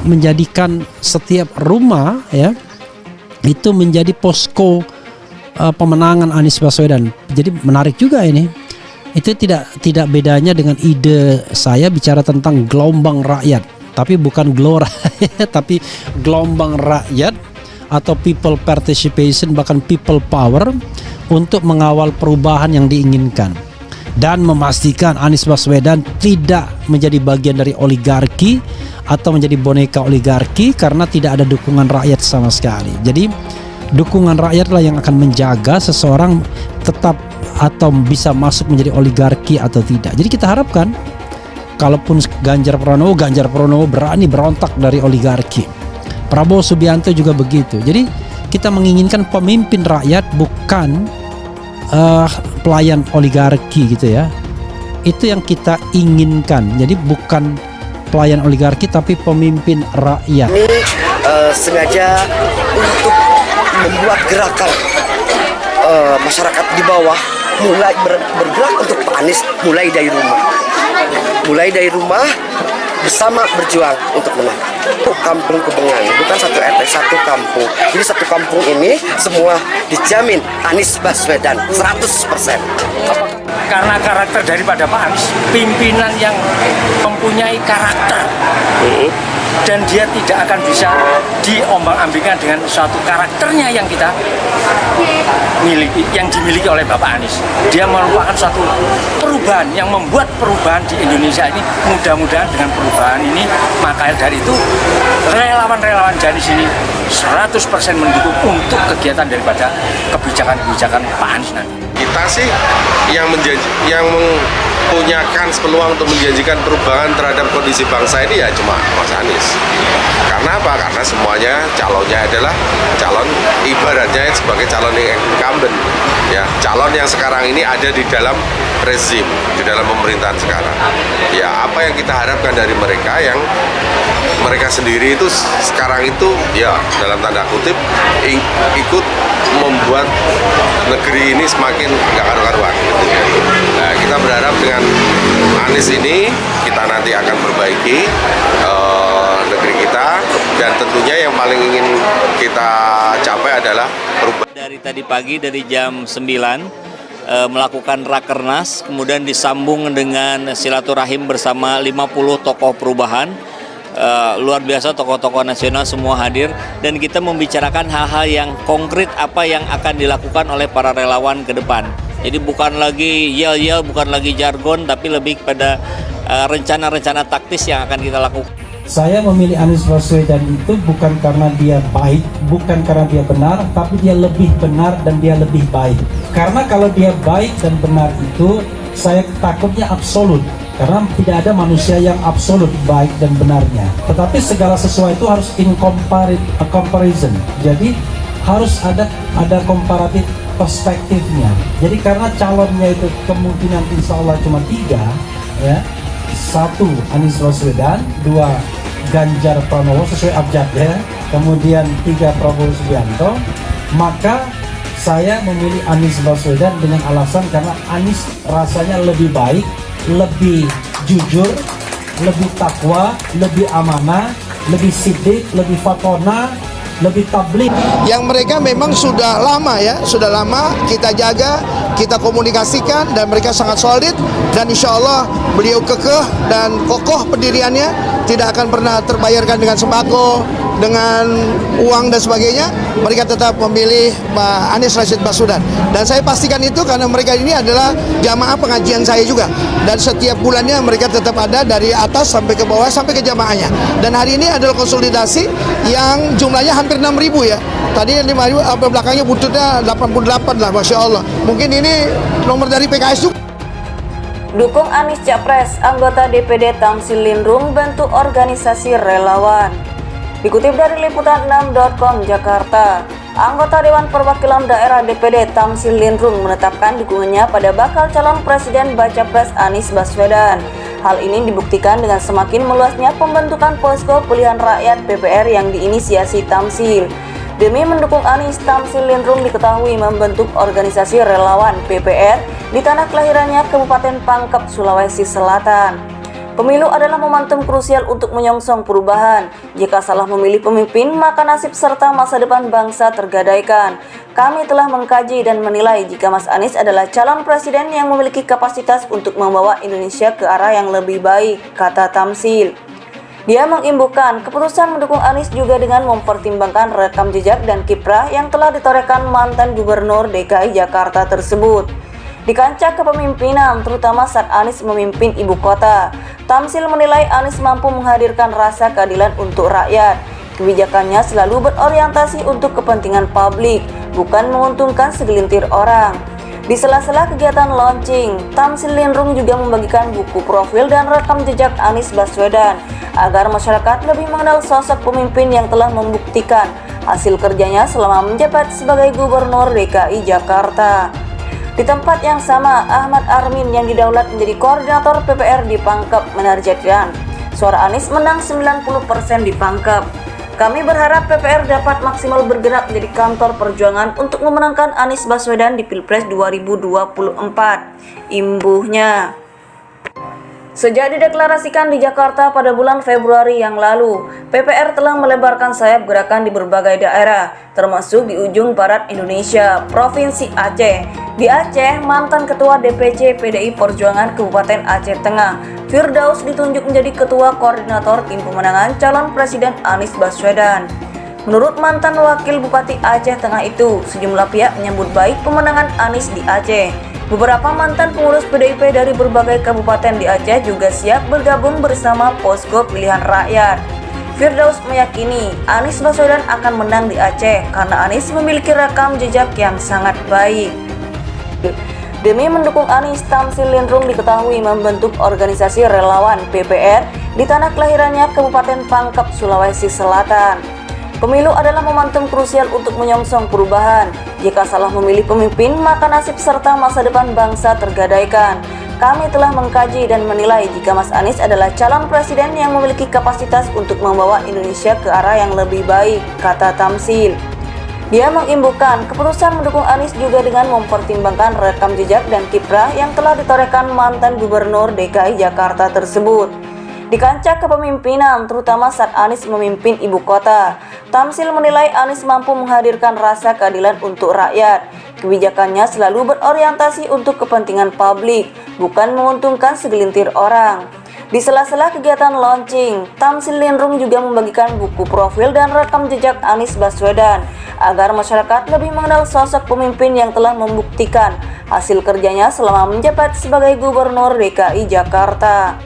menjadikan setiap rumah ya itu menjadi posko pemenangan Anies Baswedan. Jadi menarik juga ini. Itu tidak bedanya dengan ide saya bicara tentang gelombang rakyat, tapi bukan gelora tapi gelombang rakyat atau people participation, bahkan people power untuk mengawal perubahan yang diinginkan dan memastikan Anies Baswedan tidak menjadi bagian dari oligarki atau menjadi boneka oligarki karena tidak ada dukungan rakyat sama sekali. Jadi dukungan rakyatlah yang akan menjaga seseorang tetap atau bisa masuk menjadi oligarki atau tidak. Jadi kita harapkan kalaupun Ganjar Pranowo berani berontak dari oligarki, Prabowo Subianto juga begitu. Jadi kita menginginkan pemimpin rakyat, bukan pelayan oligarki gitu ya. Itu yang kita inginkan. Jadi bukan pelayan oligarki tapi pemimpin rakyat. Ini sengaja untuk membuat gerakan masyarakat di bawah mulai bergerak untuk Pak Anies, mulai dari rumah bersama berjuang untuk menang. Kampung Kubengan bukan satu RT, satu kampung. Jadi satu kampung ini semua dijamin Anies Baswedan 100%. Karena karakter daripada Pak Anies, pimpinan yang mempunyai karakter, dan dia tidak akan bisa diombang-ambingkan dengan suatu karakternya yang kita miliki, yang dimiliki oleh Bapak Anies. Dia merupakan suatu perubahan yang membuat perubahan di Indonesia ini. Mudah-mudahan dengan perubahan ini, maka dari itu relawan-relawan Janis ini 100% mendukung untuk kegiatan daripada kebijakan-kebijakan Pak Anies nanti. Kita sih yang punya kans peluang untuk menjanjikan perubahan terhadap kondisi bangsa ini ya cuma Mas Anies. Karena apa? Karena semuanya calonnya adalah calon, ibaratnya sebagai calon incumbent, ya, calon yang sekarang ini ada di dalam rezim, di dalam pemerintahan sekarang. Ya, apa yang kita harapkan dari mereka, yang mereka sendiri itu sekarang itu ya dalam tanda kutip ikut membuat negeri ini semakin nggak karu-karuan. Nah, kita berharap dengan Anies ini kita nanti akan perbaiki negeri kita, dan tentunya yang paling ingin kita capai adalah perubahan. Dari tadi pagi dari jam 9 melakukan rakernas, kemudian disambung dengan silaturahim bersama 50 tokoh perubahan. Luar biasa, tokoh-tokoh nasional semua hadir, dan kita membicarakan hal-hal yang konkret apa yang akan dilakukan oleh para relawan ke depan. Jadi bukan lagi yel-yel, bukan lagi jargon, tapi lebih pada rencana-rencana taktis yang akan kita lakukan. Saya memilih Anies Baswedan itu bukan karena dia baik, bukan karena dia benar, tapi dia lebih benar dan dia lebih baik. Karena kalau dia baik dan benar itu, saya takutnya absolut. Karena tidak ada manusia yang absolut baik dan benarnya. Tetapi segala sesuatu itu harus in comparison. Jadi harus ada komparatif perspektifnya. Jadi karena calonnya itu kemungkinan insya Allah cuma 3, ya. 1 Anies Baswedan, 2 Ganjar Pranowo sesuai abjadnya, kemudian 3 Prabowo Subianto, maka saya memilih Anies Baswedan dengan alasan karena Anies rasanya lebih baik, lebih jujur, lebih takwa, lebih amanah, lebih sidik, lebih fatona, lebih tabligh. Yang mereka memang sudah lama kita jaga, kita komunikasikan, dan mereka sangat solid, dan insya Allah beliau kekeh dan kokoh pendiriannya, tidak akan pernah terbayarkan dengan sembako, dengan uang dan sebagainya. Mereka tetap memilih Pak Anies Rashid Baswedan, dan saya pastikan itu karena mereka ini adalah jamaah pengajian saya juga, dan setiap bulannya mereka tetap ada dari atas sampai ke bawah sampai ke jamaahnya. Dan hari ini adalah konsolidasi yang jumlahnya hampir 6.000 ya. Tadi 5.000, belakangnya bututnya 88 lah, Masya Allah. Mungkin ini nomor dari PKS juga. Dukung Anies Capres, anggota DPD Tamsil Lindrung bantu organisasi relawan. Dikutip dari liputan6.com Jakarta, anggota Dewan Perwakilan Daerah DPD Tamsil Lindrung menetapkan dukungannya pada bakal calon Presiden Baca Pres Anies Baswedan. Hal ini dibuktikan dengan semakin meluasnya pembentukan posko pilihan rakyat PPR yang diinisiasi Tamsil. Demi mendukung Anies, Tamsil Lindrung diketahui membentuk organisasi relawan PPR di tanah kelahirannya Kabupaten Pangkep, Sulawesi Selatan. Pemilu adalah momentum krusial untuk menyongsong perubahan. Jika salah memilih pemimpin, maka nasib serta masa depan bangsa tergadaikan. Kami telah mengkaji dan menilai jika Mas Anies adalah calon presiden yang memiliki kapasitas untuk membawa Indonesia ke arah yang lebih baik, kata Tamsil. Dia mengimbukan keputusan mendukung Anies juga dengan mempertimbangkan rekam jejak dan kiprah yang telah ditorehkan mantan Gubernur DKI Jakarta tersebut. Di kancah kepemimpinan, terutama saat Anies memimpin ibu kota, Tamsil menilai Anies mampu menghadirkan rasa keadilan untuk rakyat. Kebijakannya selalu berorientasi untuk kepentingan publik, bukan menguntungkan segelintir orang. Di sela-sela kegiatan launching, Tamsil Lindrung juga membagikan buku profil dan rekam jejak Anies Baswedan agar masyarakat lebih mengenal sosok pemimpin yang telah membuktikan hasil kerjanya selama menjabat sebagai Gubernur DKI Jakarta. Di tempat yang sama, Ahmad Armin yang didaulat menjadi koordinator PPR di Pangkep menargetkan suara Anies menang 90% di Pangkep. Kami berharap PPR dapat maksimal bergerak menjadi kantor perjuangan untuk memenangkan Anies Baswedan di Pilpres 2024. Imbuhnya. Sejak dideklarasikan di Jakarta pada bulan Februari yang lalu, PPR telah melebarkan sayap gerakan di berbagai daerah, termasuk di ujung barat Indonesia, Provinsi Aceh. Di Aceh, mantan Ketua DPC PDI Perjuangan Kabupaten Aceh Tengah, Firdaus ditunjuk menjadi Ketua Koordinator Tim Pemenangan Calon Presiden Anies Baswedan. Menurut mantan Wakil Bupati Aceh Tengah itu, sejumlah pihak menyambut baik pemenangan Anies di Aceh. Beberapa mantan pengurus PDIP dari berbagai kabupaten di Aceh juga siap bergabung bersama Posko Pilihan Rakyat. Firdaus meyakini Anies Baswedan akan menang di Aceh karena Anies memiliki rekam jejak yang sangat baik. Demi mendukung Anies, Tamsil Lindrung diketahui membentuk organisasi relawan PPR di tanah kelahirannya Kabupaten Pangkep, Sulawesi Selatan. Pemilu adalah momentum krusial untuk menyongsong perubahan. Jika salah memilih pemimpin, maka nasib serta masa depan bangsa tergadaikan. Kami telah mengkaji dan menilai jika Mas Anies adalah calon presiden yang memiliki kapasitas untuk membawa Indonesia ke arah yang lebih baik, kata Tamsil. Dia mengimbukan keputusan mendukung Anies juga dengan mempertimbangkan rekam jejak dan kiprah yang telah ditorehkan mantan Gubernur DKI Jakarta tersebut. Di kancah kepemimpinan, terutama saat Anies memimpin ibu kota, Tamsil menilai Anies mampu menghadirkan rasa keadilan untuk rakyat. Kebijakannya selalu berorientasi untuk kepentingan publik, bukan menguntungkan segelintir orang. Di sela-sela kegiatan launching, Tamsil Lindrung juga membagikan buku profil dan rekam jejak Anies Baswedan agar masyarakat lebih mengenal sosok pemimpin yang telah membuktikan hasil kerjanya selama menjabat sebagai Gubernur DKI Jakarta.